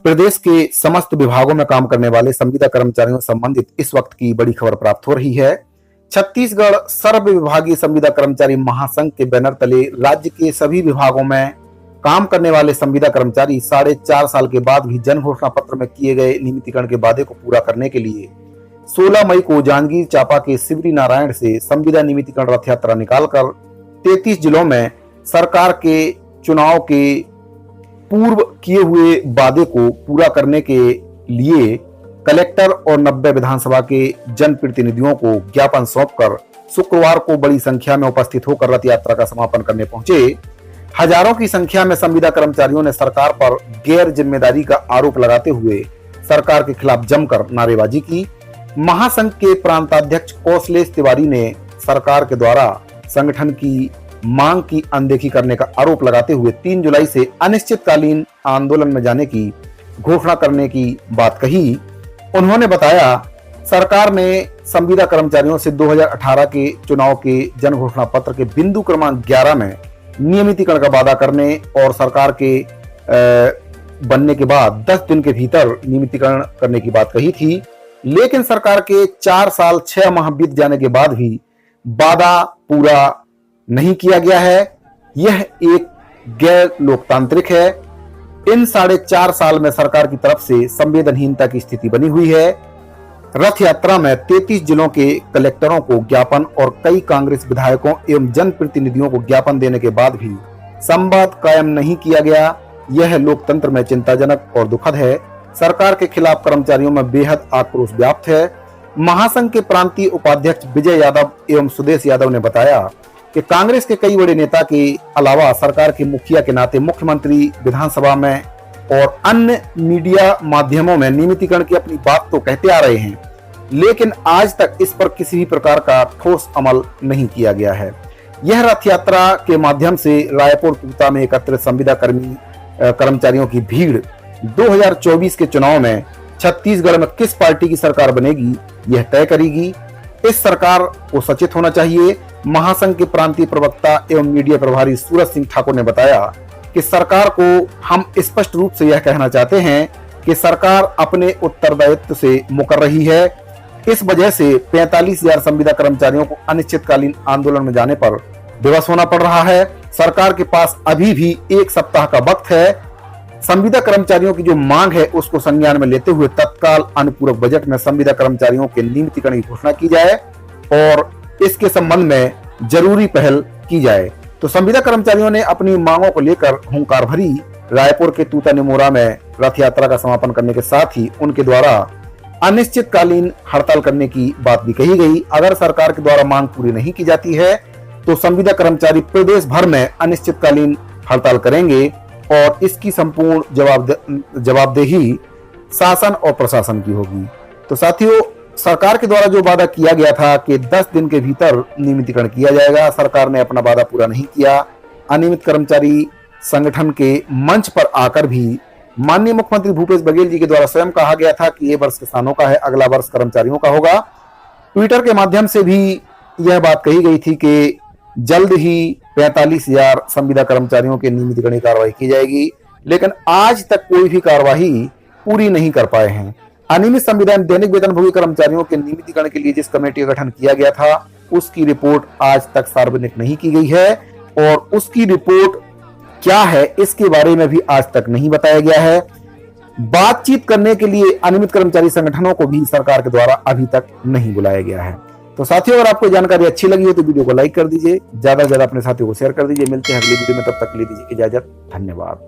प्रदेश के समस्त विभागों में काम करने वाले संविदा कर्मचारियों से संबंधित इस वक्त की बड़ी खबर प्राप्त हो रही है। छत्तीसगढ़ सर्व विभागीय संविदा कर्मचारी महासंघ के बैनर तले राज्य के सभी विभागों में काम करने वाले संविदा कर्मचारी 4.5 साल के बाद भी जन घोषणा पत्र में किए गए नियमितीकरण के वादे को पूरा करने के लिए 16 मई को जांजगीर चांपा के शिवरी नारायण से संविदा नियमितीकरण रथ यात्रा निकालकर 33 जिलों में सरकार के चुनाव के पूर्व किए हुए वादे को पूरा करने के लिए कलेक्टर और 90 विधानसभा के जनप्रतिनिधियों को ज्ञापन सौंपकर शुक्रवार को बड़ी संख्या में उपस्थित होकर रथ यात्रा का समापन करने पहुंचे। हजारों की संख्या में संविदा कर्मचारियों ने सरकार पर गैर जिम्मेदारी का आरोप लगाते हुए सरकार के खिलाफ जमकर नारेबाजी की। महासंघ के प्रांताध्यक्ष कौशलेश तिवारी ने सरकार के द्वारा संगठन की मांग की अनदेखी करने का आरोप लगाते हुए 3 जुलाई से अनिश्चितकालीन आंदोलन में जाने की घोषणा करने की बात कही। उन्होंने बताया, सरकार ने संविदा कर्मचारियों से 2018 के चुनाव के जन घोषणा पत्र के बिंदु क्रमांक 11 में नियमितीकरण का वादा करने और सरकार के बनने के बाद 10 दिन के भीतर नियमितीकरण करने की बात कही थी, लेकिन सरकार के 4 साल 6 माह बीत जाने के बाद भी वादा पूरा नहीं किया गया है। यह एक गैर लोकतांत्रिक है। इन 4.5 साल में सरकार की तरफ से संवेदनहीनता की स्थिति बनी हुई है। रथ यात्रा में 33 जिलों के कलेक्टरों को ज्ञापन और कई कांग्रेस विधायकों एवं जनप्रतिनिधियों को ज्ञापन देने के बाद भी संवाद कायम नहीं किया गया। यह लोकतंत्र में चिंताजनक और दुखद है। सरकार के खिलाफ कर्मचारियों में बेहद आक्रोश व्याप्त है। महासंघ के प्रांतीय उपाध्यक्ष विजय यादव एवं सुदेश यादव ने बताया कि कांग्रेस के कई बड़े नेता के अलावा सरकार के मुखिया के नाते मुख्यमंत्री विधानसभा में और अन्य मीडिया माध्यमों में नियमितीकरण की अपनी बात तो कहते आ रहे हैं, लेकिन आज तक इस पर किसी भी प्रकार का ठोस अमल नहीं किया गया है। यह रथ यात्रा के माध्यम से रायपुर टूटा में एकत्रित संविदा कर्मचारियों की भीड़ 2024 के चुनाव में छत्तीसगढ़ में किस पार्टी की सरकार बनेगी यह तय करेगी। इस सरकार को सचेत होना चाहिए। महासंघ के प्रांतीय प्रवक्ता एवं मीडिया प्रभारी सूरज सिंह ठाकुर ने बताया कि सरकार को हम स्पष्ट रूप से यह कहना चाहते हैं कि सरकार अपने उत्तरदायित्व से मुकर रही है। इस वजह से 45,000 संविदा कर्मचारियों को अनिश्चितकालीन आंदोलन में जाने पर विवश होना पड़ रहा है। सरकार के पास अभी भी 1 सप्ताह का वक्त है। संविदा कर्मचारियों की जो मांग है उसको संज्ञान में लेते हुए तत्काल अनुपूरक बजट में संविदा कर्मचारियों के नियमितीकरण की घोषणा की जाए और इसके संबंध में जरूरी पहल की जाए। तो संविदा कर्मचारियों ने अपनी मांगों को लेकर हुंकार भरी रायपुर के तूता निमोरा में रथ यात्रा का समापन करने के साथ ही उनके द्वारा अनिश्चितकालीन हड़ताल करने की बात भी कही गई। अगर सरकार के द्वारा मांग पूरी नहीं की जाती है तो संविदा कर्मचारी प्रदेश भर में अनिश्चितकालीन हड़ताल करेंगे और इसकी संपूर्ण जवाबदेही शासन और प्रशासन की होगी। तो साथियों, सरकार के द्वारा जो वादा किया गया था कि 10 दिन के भीतर नियमितीकरण किया जाएगा, सरकार ने अपना वादा पूरा नहीं किया। अनियमित कर्मचारी संगठन के मंच पर आकर भी माननीय मुख्यमंत्री भूपेश बघेल जी के द्वारा स्वयं कहा गया था कि ये वर्ष किसानों का है, अगला वर्ष कर्मचारियों का होगा। ट्विटर के माध्यम से भी यह बात कही गई थी कि जल्द ही 45,000 संविदा कर्मचारियों के नियमितीकरण की कार्रवाई की जाएगी, लेकिन आज तक कोई भी कार्रवाई पूरी नहीं कर पाए हैं। अनियमित संविदा दैनिक वेतनभोगी कर्मचारियों के नियमितीकरण के लिए जिस कमेटी का गठन किया गया था उसकी रिपोर्ट आज तक सार्वजनिक नहीं की गई है और उसकी रिपोर्ट क्या है इसके बारे में भी आज तक नहीं बताया गया है। बातचीत करने के लिए अनियमित कर्मचारी संगठनों को भी सरकार के द्वारा अभी तक नहीं बुलाया गया है। तो साथियों, अगर आपको जानकारी अच्छी लगी हो तो वीडियो को लाइक कर दीजिए, ज्यादा से ज्यादा अपने साथियों को शेयर कर दीजिए। मिलते हैं अगली वीडियो में, तब तक के लिए दीजिए इजाजत। धन्यवाद।